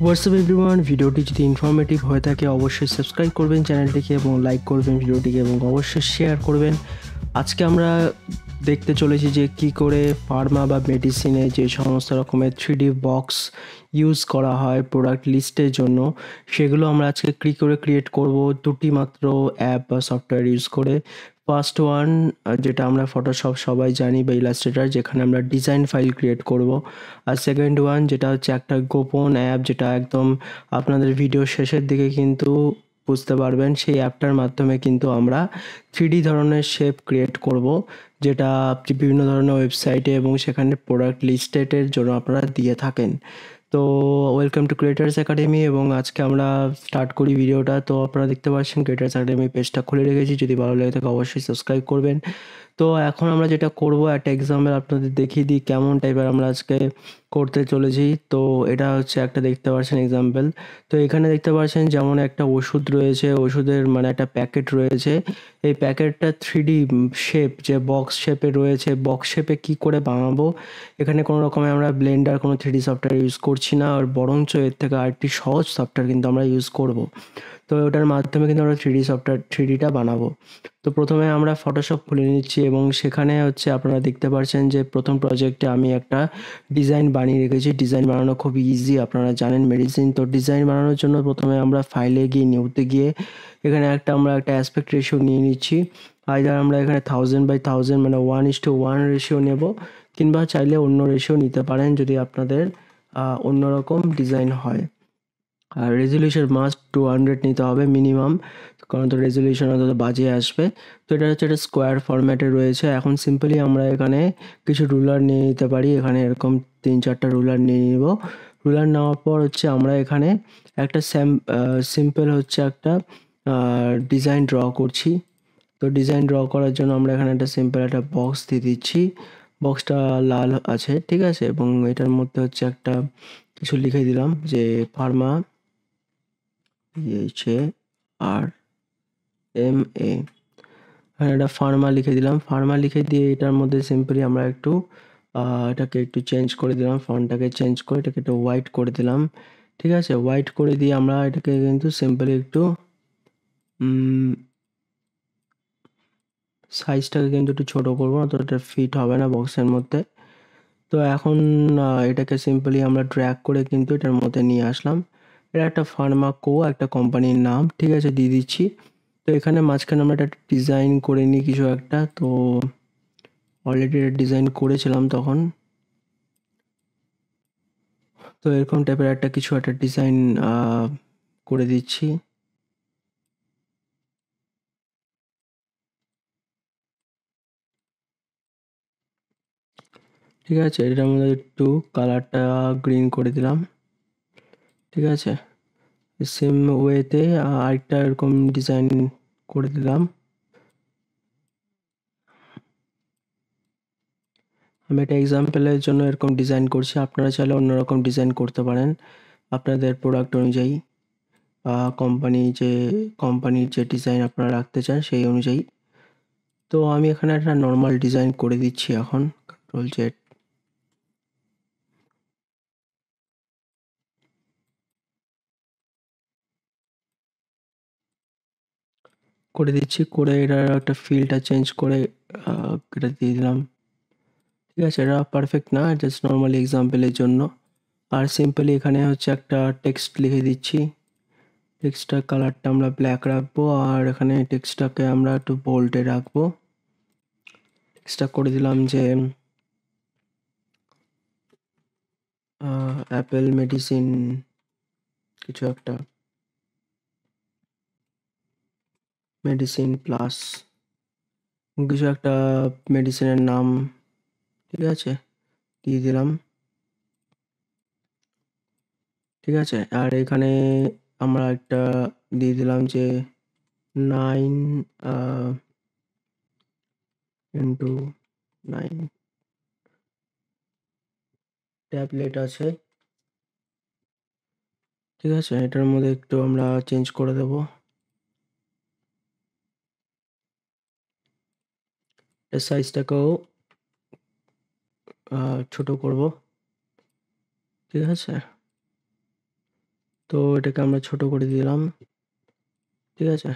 WhatsApp everyone, ভিডিওটি যদি informative হয়ে থাকে অবশ্যই সাবস্ক্রাইব করবেন চ্যানেলটিকে এবং লাইক করবেন ভিডিওটিকে এবং অবশ্যই শেয়ার করবেন। আজকে আমরা দেখতে চলেছি যে কি করে ফার্মা বা মেডিসিনে যে সমস্ত রকমের 3D বক্স ইউজ করা হয় প্রোডাক্ট লিস্টের জন্য, সেগুলো আমরা আজকে কী করে ক্রিয়েট করব দুটি মাত্র অ্যাপ বা সফটওয়্যার ইউজ করে। ফার্স্ট ওয়ান, যেটা আমরা ফটোশপ সবাই জানি বা ইলাস্ট্রেটর, যেখানে আমরা ডিজাইন ফাইল ক্রিয়েট করব। আর সেকেন্ড ওয়ান যেটা হচ্ছে একটা গোপন অ্যাপ, যেটা একদম আপনাদের ভিডিও শেষের দিকে কিন্তু বুঝতে পারবেন। সেই অ্যাপটার মাধ্যমে কিন্তু আমরা 3D ধরনের শেপ ক্রিয়েট করব, যেটা আপনি বিভিন্ন ধরনের ওয়েবসাইটে এবং সেখানে প্রোডাক্ট লিস্টেডের জন্য আপনারা দিয়ে থাকেন। তো ওয়েলকাম টু ক্রিয়েটার্স একাডেমি এবং আজকে আমরা স্টার্ট করি ভিডিওটা। তো আপনারা দেখতে পাচ্ছেন ক্রিয়েটার্স একাডেমি পেজটা খুলে রেখেছি, যদি ভালো লেগে থাকে অবশ্যই সাবস্ক্রাইব করবেন। তো এখন আমরা যেটা করব, একটা এক্সাম্পল আপনাদের দেখিয়ে দিই কেমন টাইপের আমরা আজকে করতে চলেছি। তো এটা হচ্ছে একটা, দেখতে পাচ্ছেন এক্সাম্পল। তো এখানে দেখতে পাচ্ছেন যেমন একটা ওষুধ রয়েছে, ওষুধের মানে একটা প্যাকেট রয়েছে। এই প্যাকেটটা 3D শেপ, যে বক্স শেপে রয়েছে, বক্স শেপে কী করে বানাবো, এখানে কোনো রকমের আমরা ব্লেন্ডার কোনো 3D সফটওয়্যার ইউজ করছি না, আর বরঞ্চ এর থেকে আরেকটি সহজ সফটওয়্যার কিন্তু আমরা ইউজ করব। তো ওটার মাধ্যমে কিন্তু আমরা 3D সফটওয়্যার 3Dটা বানাবো। তো প্রথমে আমরা ফটোশপ খুলে নিচ্ছি এবং সেখানে হচ্ছে আপনারা দেখতে পাচ্ছেন যে প্রথম প্রজেক্টে আমি একটা ডিজাইন বানিয়ে রেখেছি। ডিজাইন বানানো খুব ইজি, আপনারা জানেন মেডিসিন। তো ডিজাইন বানানোর জন্য প্রথমে আমরা ফাইলে গিয়ে নিউতে গিয়ে এখানে আমরা একটা অ্যাসপেক্ট রেশিও নিয়ে নিচ্ছি। আইদার আমরা এখানে 1000/1000 মানে 1:1 রেশিও নেব, কিংবা চাইলে অন্য রেশিও নিতে পারেন যদি আপনাদের অন্যরকম ডিজাইন হয়। আর রেজলিউশন মাস্ট 200 নিতে হবে মিনিমাম, কারণ তো রেজলিউশন অন্তত বাজে আসবে। তো এটা হচ্ছে একটা স্কোয়ার ফরম্যাটে রয়েছে। এখন সিম্পলি আমরা এখানে কিছু রুলার নিয়ে নিতে পারি, এখানে এরকম 3-4টা রুলার নিয়ে নিব। রুলার নেওয়ার পর হচ্ছে আমরা এখানে একটা সিম্পল হচ্ছে একটা ডিজাইন ড্র করছি। তো ডিজাইন ড্র করার জন্য আমরা এখানে একটা সিম্পল একটা বক্স দিয়ে দিচ্ছি। বক্সটা লাল আছে, ঠিক আছে, এবং এটার মধ্যে হচ্ছে একটা কিছু লিখে দিলাম যে ফার্মা PHARMA। হ্যাঁ, এটা ফার্মা লিখে দিলাম। ফার্মা লিখে দিয়ে এটার মধ্যে সিম্পলি আমরা একটু এটাকে একটু চেঞ্জ করে দিলাম, ফন্টটাকে চেঞ্জ করে এটাকে একটু হোয়াইট করে দিলাম, ঠিক আছে। হোয়াইট করে দিয়ে আমরা এটাকে কিন্তু সিম্পলি একটু সাইজটাকে কিন্তু একটু ছোটো করবো, না তো এটা ফিট হবে না বক্সের মধ্যে। তো এখন এটাকে সিম্পলি আমরা ড্র্যাগ করে কিন্তু এটার মধ্যে নিয়ে আসলাম। এটা একটা ফার্মাকো, একটা কোম্পানির নাম, ঠিক আছে, দিয়ে দিচ্ছি। তো এখানে মাঝখানে আমরা একটা ডিজাইন করে নিই কিছু একটা। তো অলরেডি ডিজাইন করেছিলাম তখন। তো এরকম টাইপের একটা কিছু একটা ডিজাইন করে দিচ্ছি। ঠিক আছে, এটার মধ্যে একটু কালারটা গ্রিন করে দিলাম, ঠিক আছে। সেম ওয়েতে আরেকটা এরকম ডিজাইন করে দিলাম। আমি একটা এক্সাম্পলের জন্য এরকম ডিজাইন করছি, আপনারা চাইলে অন্যরকম ডিজাইন করতে পারেন আপনাদের প্রোডাক্ট অনুযায়ী, কোম্পানির যে ডিজাইন আপনারা রাখতে চান সেই অনুযায়ী। তো আমি এখানে একটা নর্মাল ডিজাইন করে দিচ্ছি এখন, Ctrl Z করে দিচ্ছি। করে এটার একটা ফিলটা চেঞ্জ করে এটা দিয়ে দিলাম, ঠিক আছে। এটা পারফেক্ট না, জাস্ট নর্মালি এক্সাম্পলের জন্য। আর সিম্পলি এখানে হচ্ছে একটা টেক্সট লিখে দিচ্ছি। টেক্সটটার কালারটা আমরা ব্ল্যাক রাখবো, আর এখানে টেক্সটটাকে আমরা একটু বোল্ডে রাখবো। টেক্সটটা করে দিলাম যে অ্যাপেল মেডিসিন কিছু একটা, মেডিসিন প্লাস কিছু একটা মেডিসিনের নাম, ঠিক আছে, দিয়ে দিলাম, ঠিক আছে। আর এখানে আমরা একটা দিয়ে দিলাম যে 9x9 ট্যাবলেট আছে, ঠিক আছে। এটার মধ্যে একটু আমরা চেঞ্জ করে দেব, এর সাইজটাকেও ছোট করব, ঠিক আছে। তো এটাকে আমরা ছোট করে দিলাম, ঠিক আছে?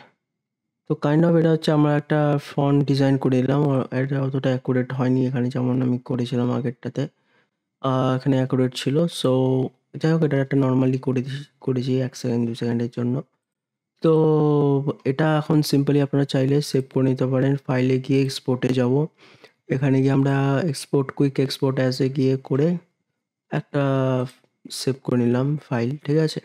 তো কাইন্ড অফ এটা হচ্ছে আমরা একটা ফন্ট ডিজাইন করে দিলাম। এটা অতটা অ্যাকুরেট হয়নি এখানে যেমন আমি করেছিলাম আগেরটাতে। এখানে অ্যাকুরেট ছিল। সো যাই হোক এটা একটা নরমালি করেছি ১ সেকেন্ড ২ সেকেন্ডের জন্য। তো এটা এখন সিম্পলি আপনারা চাইলে সেভ করে নিতে পারেন। ফাইলে গিয়ে এক্সপোর্টে যাবো। এখানে গিয়ে আমরা export quick export as a গিয়ে করে একটা সেভ করে নিলাম ফাইল, ঠিক আছে?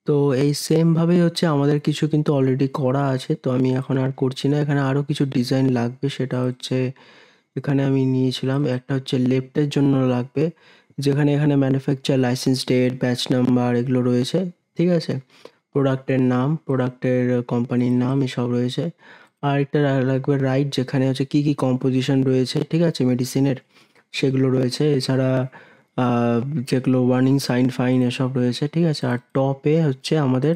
তো এই সেম ভাবেই হচ্ছে আমাদের কিছু কিন্তু অলরেডি করা আছে। তো আমি এখন আর করছি না। এখানে আরো কিছু ডিজাইন লাগবে সেটা হচ্ছে এখানে আমি নিয়েছিলাম। একটা হচ্ছে লেফটের জন্য লাগবে। যেখানে এখানে manufacture license date, batch number এগুলো রয়েছে, ঠিক আছে? প্রোডাক্টের নাম, প্রোডাক্টের কোম্পানির নাম এসব রয়েছে। আরেকটা লাগবে রাইট যেখানে হচ্ছে কী, কী কম্পোজিশন রয়েছে, ঠিক আছে? মেডিসিনের সেগুলো রয়েছে। এছাড়া আ যেগুলো ওয়ার্নিং সাইন ফাইন এসব রয়েছে, ঠিক আছে? আর টপে হচ্ছে আমাদের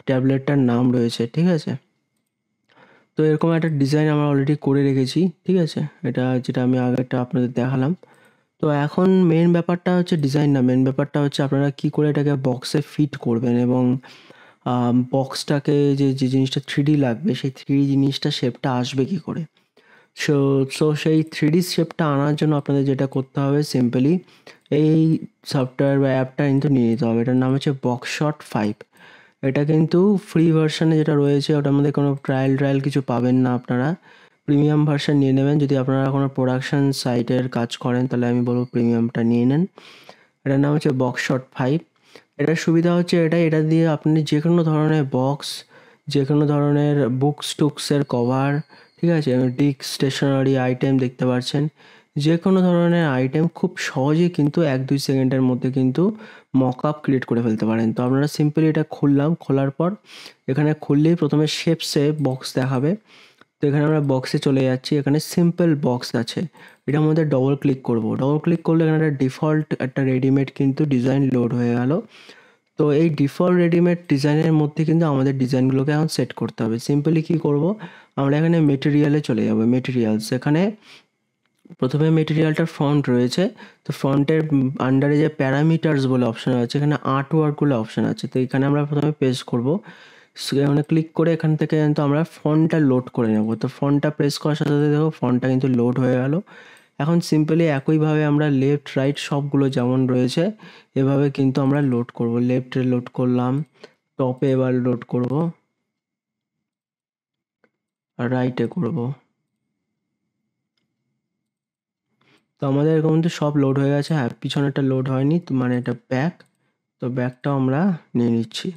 ট্যাবলেটটার নাম রয়েছে, ঠিক আছে? তো এরকম একটা ডিজাইন আমরা অলরেডি করে রেখেছি, ঠিক আছে? এটা যেটা আমি আগেরটা আপনাদের দেখালাম। তো এখন মেইন ব্যাপারটা হচ্ছে ডিজাইন না, মেইন ব্যাপারটা হচ্ছে আপনারা কী করে এটাকে বক্সে ফিট করবেন এবং বক্সটাকে যে জিনিসটা 3D লাগবে সেই 3D জিনিসটা শেপটা আসবে কী করে? সো সো সেই 3D শেপটা আনার জন্য আপনাদের যেটা করতে হবে সিম্পলি এই সফটওয়্যার বা অ্যাপটা কিন্তু নিয়ে নিতে হবে। এটার নাম হচ্ছে বক্সশট 5। এটা কিন্তু ফ্রি ভার্শনে যেটা রয়েছে ওটার মধ্যে কোনো ট্রায়াল কিছু পাবেন না আপনারা। প্রিমিয়াম ভার্শন নিয়ে নেবেন। যদি আপনারা কোনো প্রোডাকশন সাইটের কাজ করেন তাহলে আমি বলব প্রিমিয়ামটা নিয়ে নেন। এটার নাম হচ্ছে বক্সশট 5। এটার সুবিধা হচ্ছে এটা দিয়ে আপনি যে কোনো ধরনের বক্স, যে কোনো ধরনের বুকস-টুকসের কভার, ঠিক আছে? ডিস্ক, স্টেশনারি আইটেম দেখতে পাচ্ছেন। যে কোনো ধরনের আইটেম খুব সহজেই কিন্তু ১-২ সেকেন্ডের মধ্যে কিন্তু মকআপ ক্রিয়েট করে ফেলতে পারেন। তো আপনারা সিম্পলি এটা খুললাম, খোলার পর এখানে খুললেই প্রথমে শেপসে বক্স দেখাবে। তো এখানে আমরা বক্সে চলে যাচ্ছি। এখানে সিম্পল বক্স আছে। এটার মধ্যে ডবল ক্লিক করব। ডবল ক্লিক করলে এখানে একটা ডিফল্ট একটা রেডিমেড কিন্তু ডিজাইন লোড হয়ে গেল। তো এই ডিফল্ট রেডিমেড ডিজাইনের মধ্যে কিন্তু আমাদের ডিজাইনগুলোকে এখন সেট করতে হবে। সিম্পলি কী করব? আমরা এখানে মেটেরিয়ালে চলে যাব। মেটেরিয়ালস এখানে প্রথমে মেটেরিয়ালটার ফন্ট রয়েছে। তো ফন্টের আন্ডারে যে প্যারামিটারস বলে অপশন আছে এখানে আর্টওয়ার্ক বলে অপশন আছে। তো এখানে আমরা প্রথমে পেস্ট করব। এখানে ক্লিক করে এখান থেকে কিন্তু আমরা ফন্টটা লোড করে নেব। তো ফন্টটা প্রেস করার সাথে সাথে দেখো ফন্টটা কিন্তু লোড হয়ে গেল। এখন সিম্পলি একইভাবে আমরা লেফট রাইট সবগুলো যেমন রয়েছে এভাবে কিন্তু আমরা লোড করব। লেফটে লোড করলাম, টপে এবার লোড করব, আর রাইটে করব। তো আমাদের এরকম কিন্তু সব লোড হয়ে গেছে। হ্যাঁ, পিছনেরটা লোড হয়নি, তো মানে এটা ব্যাক। তো ব্যাকটাও আমরা নিয়ে নিচ্ছি।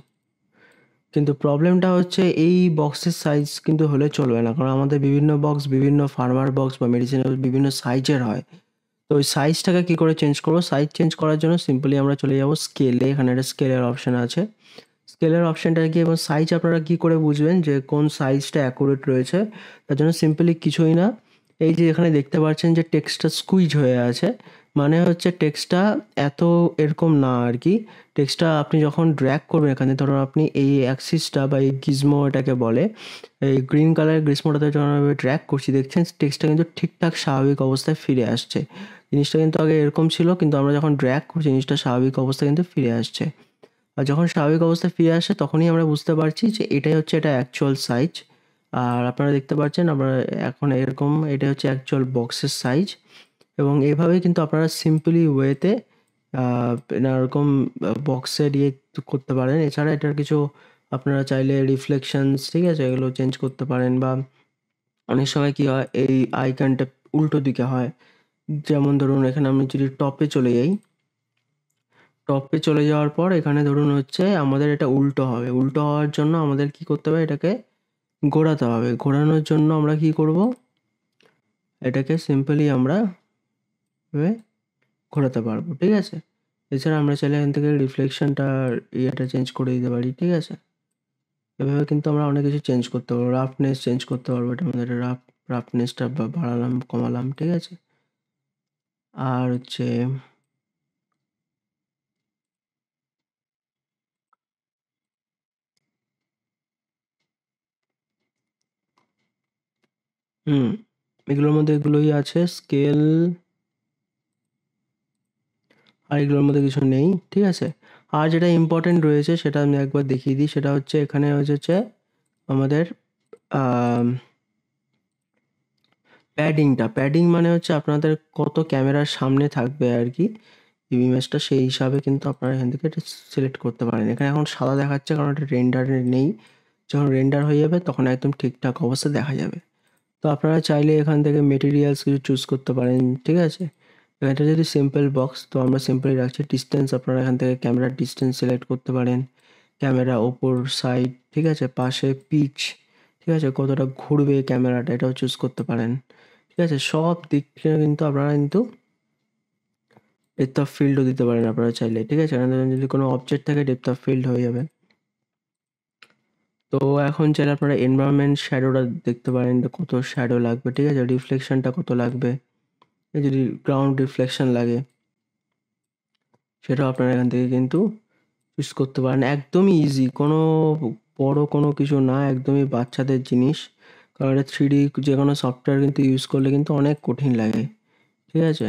কিন্তু প্রবলেমটা হচ্ছে এই বক্সের সাইজ কিন্তু হলে চলবে না। কারণ আমাদের বিভিন্ন বক্স বিভিন্ন ফার্মার বক্স বা মেডিসিনের বিভিন্ন সাইজের হয়। তো ওই সাইজটাকে কী করে চেঞ্জ করব? সাইজ চেঞ্জ করার জন্য সিম্পলি আমরা চলে যাব স্কেলে। এখানে একটা স্কেলের অপশন আছে। স্কেলের অপশনটা গিয়ে এবং সাইজ আপনারা কী করে বুঝবেন যে কোন সাইজটা অ্যাকুরেট রয়েছে? তার জন্য সিম্পলি কিছুই না। এই যে এখানে দেখতে পাচ্ছেন যে টেক্সটটা স্কুইজ হয়ে আছে। মানে হচ্ছে টেক্সটটা এত এরকম না আরকি। টেক্সটটা আপনি যখন ড্র্যাগ করবেন এখানে ধরুন আপনি এই অ্যাক্সিসটা বা এই গিজমো এটাকে বলে। এই গ্রিন কালারের গিজমোটাতে যখন আমি ড্র্যাগ করছি দেখছেন টেক্সটটা কিন্তু ঠিকঠাক স্বাভাবিক অবস্থায় ফিরে আসছে। জিনিসটা কিন্তু আগে এরকম ছিল কিন্তু আমরা যখন ড্র্যাগ করছি জিনিসটা স্বাভাবিক অবস্থায় কিন্তু ফিরে আসছে। আর যখন স্বাভাবিক অবস্থায় ফিরে আসে তখনই আমরা বুঝতে পারছি যে এটাই হচ্ছে এটা অ্যাকচুয়াল সাইজ। আর আপনারা দেখতে পাচ্ছেন আমরা এখন এরকম এটা হচ্ছে অ্যাকচুয়াল বক্সের সাইজ এবং এভাবেই কিন্তু আপনারা সিম্পলি ওয়েতে এরকম বক্সের ইয়ে করতে পারেন। এছাড়া এটার কিছু আপনারা চাইলে রিফ্লেকশনস, ঠিক আছে? এগুলো চেঞ্জ করতে পারেন বা অনেক সময় কী হয় এই আইকনটা উল্টো দিকে হয়। যেমন ধরুন এখানে আমি যদি টপে চলে যাই, টপে চলে যাওয়ার পর এখানে ধরুন হচ্ছে আমাদের এটা উল্টো হবে। উল্টো হওয়ার জন্য আমাদের কী করতে হবে? এটাকে ঘোরাতে হবে। ঘোরানোর জন্য আমরা কী করব? এটাকে সিম্পলি আমরা এভাবে ঘোরাতে পারবো, ঠিক আছে? এছাড়া আমরা চাইলে এখান থেকে রিফ্লেকশনটার ইয়েটা চেঞ্জ করে দিতে পারি, ঠিক আছে? এভাবে কিন্তু আমরা অনেক কিছু চেঞ্জ করতে পারবো। রাফনেস চেঞ্জ করতে পারবো। এটার মধ্যে রাফনেসটা বাড়ালাম, কমালাম, ঠিক আছে? আর হচ্ছে এগুলোর মধ্যে এগুলোই আছে। স্কেল আর এগুলোর মধ্যে কিছু নেই, ঠিক আছে? আর যেটা ইম্পর্টেন্ট রয়েছে সেটা আমি একবার দেখিয়ে দিই, সেটা হচ্ছে এখানে হচ্ছে আমাদের প্যাডিং মানে হচ্ছে আপনাদের কত ক্যামেরার সামনে থাকবে আর কি ইমেজটা, সেই হিসাবে কিন্তু আপনারা এখান থেকে এটা সিলেক্ট করতে পারেন। এখানে এখন সাদা দেখাচ্ছে কারণ এটা রেন্ডারে নেই, যখন রেন্ডার হয়ে যাবে তখন একদম ঠিকঠাক অবস্থা দেখা যাবে। তো আপনারা চাইলে এখান থেকে মেটেরিয়ালস কিছু চুজ করতে পারেন, ঠিক আছে। এটা যদি সিম্পল বক্স, তো আমরা সিম্পলই রাখছি। ডিস্টেন্স আপনারা এখান থেকে ক্যামেরার ডিস্টেন্স সিলেক্ট করতে পারেন, ক্যামেরা ওপর সাইড, ঠিক আছে, পাশে পিচ, ঠিক আছে, কতটা ঘুরবে ক্যামেরাটা এটাও চুজ করতে পারেন, ঠিক আছে। সব দিক থেকে কিন্তু আপনারা কিন্তু ডেপথ অফ ফিল্ডও দিতে পারেন আপনারা চাইলে, ঠিক আছে। এখানে যদি কোনো অবজেক্ট থাকে ডেপথ অফ ফিল্ড হয়ে যাবে। তো এখন চাইলে আপনারা এনভায়রনমেন্ট শ্যাডোটা দেখতে পারেন, কত শ্যাডো লাগবে, ঠিক আছে, রিফ্লেকশনটা কত লাগবে। যদি গ্রাউন্ড রিফ্লেকশন লাগে সেটাও আপনারা এখান থেকে কিন্তু চুজ করতে পারেন। একদমই ইজি, কোনো বড় কোনো কিছু না, একদমই বাচ্চাদের জিনিস। কারণ এটা 3D যে কোনো সফটওয়্যার কিন্তু ইউজ করলে কিন্তু অনেক কঠিন লাগে, ঠিক আছে।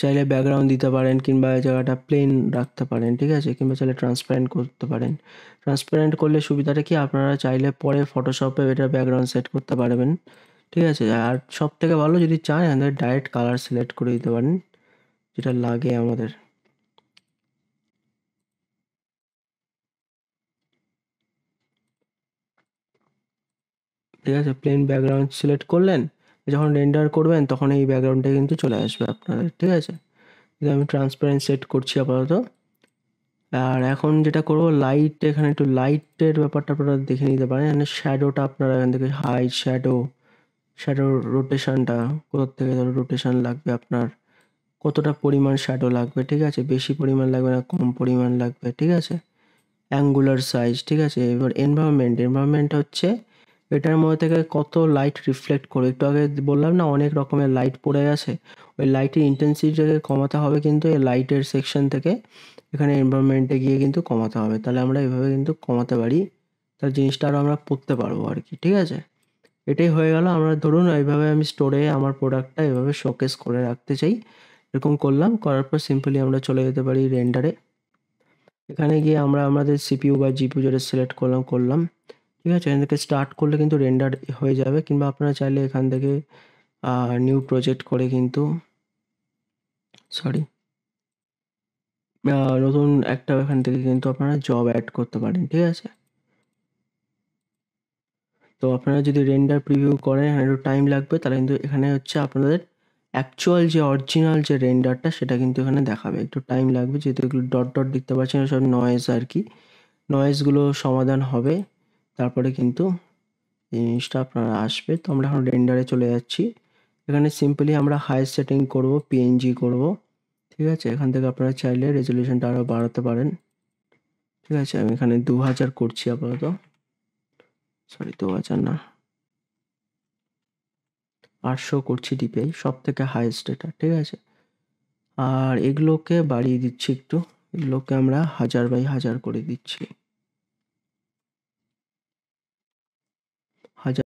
চাইলে ব্যাকগ্রাউন্ড দিতে পারেন কিংবা এই জায়গাটা প্লেন রাখতে পারেন, ঠিক আছে, কিংবা চাইলে ট্রান্সপারেন্ট করতে পারেন। ট্রান্সপারেন্ট করলে সুবিধাটা কি, আপনারা চাইলে পরে ফটোশপে এটার ব্যাকগ্রাউন্ড সেট করতে পারবেন, ঠিক আছে। আর সব থেকে ভালো যদি চান এখান থেকে ডাইরেক্ট কালার সিলেক্ট করে দিতে পারেন যেটা লাগে আমাদের, ঠিক আছে। প্লেন ব্যাকগ্রাউন্ড সিলেক্ট করলেন, যখন রেন্ডার করবেন তখন এই ব্যাকগ্রাউন্ডটা কিন্তু চলে আসবে আপনাদের, ঠিক আছে। কিন্তু আমি ট্রান্সপারেন্ট সেট করছি আপাতত। আর এখন যেটা করব, লাইট, এখানে একটু লাইটের ব্যাপারটা আপনারা দেখে নিতে পারেন। এখানে শ্যাডোটা আপনারা এখান থেকে হাই শ্যাডো রোটেশনটা কোথা থেকে ধরো রোটেশন লাগবে আপনার, কতটা পরিমাণ শ্যাডো লাগবে, ঠিক আছে, বেশি পরিমাণ লাগবে না কম পরিমাণ লাগবে, ঠিক আছে। অ্যাঙ্গুলার সাইজ, ঠিক আছে। এবার এনভায়রনমেন্ট হচ্ছে এটার মধ্যে থেকে কত লাইট রিফ্লেক্ট করবে। একটু আগে বললাম না অনেক রকমের লাইট পড়ে গেছে, ওই লাইটের ইন্টেন্সিটিটাকে কমাতে হবে কিন্তু এই লাইটের সেকশন থেকে এখানে এনভায়রনমেন্টে গিয়ে কিন্তু কমাতে হবে। তাহলে আমরা এভাবে কিন্তু কমাতে পারি, তার জিনিসটা আরও আমরা পড়তে পারবো আর কি, ঠিক আছে। এটাই হয়ে গেল। আমরা ধরুন এইভাবে আমি স্টোরে আমার প্রোডাক্টটা এভাবে শোকেস করে রাখতে চাই, এরকম করলাম, করার পর সিম্পলি আমরা চলে যেতে পারি রেন্ডারে। এখানে গিয়ে আমরা আমাদের সিপিইউ বা জিপিইউ যেটা সিলেক্ট করলাম, ঠিক আছে। এখান থেকে স্টার্ট করলে কিন্তু রেন্ডার হয়ে যাবে, কিংবা আপনারা চাইলে এখান থেকে নিউ প্রজেক্ট করে কিন্তু সরি নতুন একটা এখান থেকে কিন্তু আপনারা জব অ্যাড করতে পারেন, ঠিক আছে। তো আপনারা যদি রেন্ডার প্রিভিউ করেন এখানে একটু টাইম লাগবে, তাহলে কিন্তু এখানে হচ্ছে আপনাদের অ্যাকচুয়াল যে অরিজিনাল যে রেন্ডারটা সেটা কিন্তু এখানে দেখাবে। একটু টাইম লাগবে যেহেতু এগুলো ডট ডট দেখতে পাচ্ছেন, সব নয়েজ আর কি, নয়েজগুলো সমাধান হবে তারপরে কিন্তু এই জিনিসটা আপনারা আসবে। তো আমরা এখন রেন্ডারে চলে যাচ্ছি। এখানে সিম্পলি আমরা হাই সেটিং করব, পিএনজি করব, ঠিক আছে। এখান থেকে আপনারা চাইলে রেজলিউশনটা আরও বাড়াতে পারেন, ঠিক আছে। আমি এখানে 2000 করছি আপাতত, সরি 2000 না 800 করছি ডিপিআই, সব থেকে হাইয়েস্ট এটা, ঠিক আছে। আর এগুলোকে বাড়িয়ে দিচ্ছি একটু, এগুলোকে আমরা 1000/1000 করে দিচ্ছি, 1000।